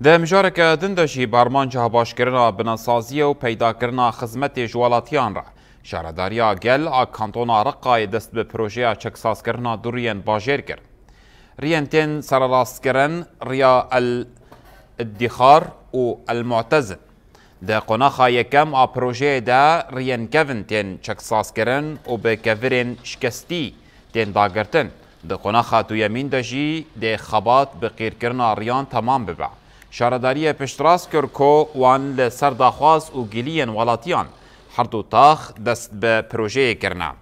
ده مجارك دندشی بارمانجا باشکرنا بناسازی و پیدا کرنا خدمت جوالاتیان را شهرداریا گل آ کانتونا رقای دست به پروژه چکساز کرنا دوریان باجر کرد. رينتين سرلاستكرن ريا الادخار و المعتزل ده قناخا يكم ا بروجي دا ريان كيفن تين چكساسكرن و بكفرين شكستي تين داگرتن ده قناخا تو يمين دجي ده خبات بقير كرنا ريان تمام ببع شارداريه پشتراس كر كو وان لسر داخواز و گليان ولاتيان حردو تاخ دست بپروجي كرنا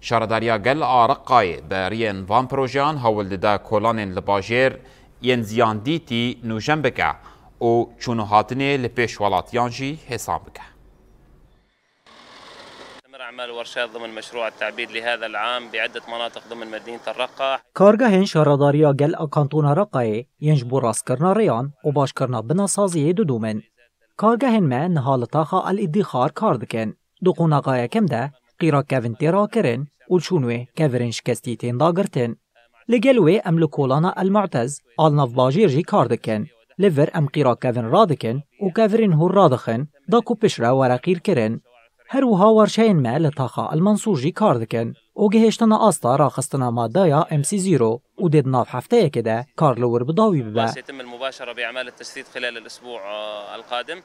شارداریا گل آرقای برین وان پروژان هول دا کولان لباجر ین زیان دیتی نوجن بکه و چونو هاتنه لپیش ولاتیان جی حساب بکه. تم أعمال ورشات ضمن مشروع التعبيد لهذا العام بعدة مناطق ضمن مدينة الرقة. کارگاه شهرداریا گل کانتون رقای ینجبو راست کرنا ریان و باش کرنا بنا سازی دومن. کارگاه ما نهال طاقة الادخار کاردکن. دو قناقای کم ده قیرا کevin تیرا کرن و چونوه کevrin شکستی تین داگرتن. لگلوه ام لکولانا المعتز آل ناف باجیر جی کاردکن. لور ام قیرا کevin رادکن و کevrin هور رادخن دا کو پشرا ورقیر کرن. هر وها ورشين ما لطاقة المنصور جي كاردكن وجهشتنا أسطا راخستنا مادايا MC0 وديد ناف حفتايا كده كارلور بضاوي ببا. سيتم المباشرة بأعمال التسديد خلال الأسبوع القادم.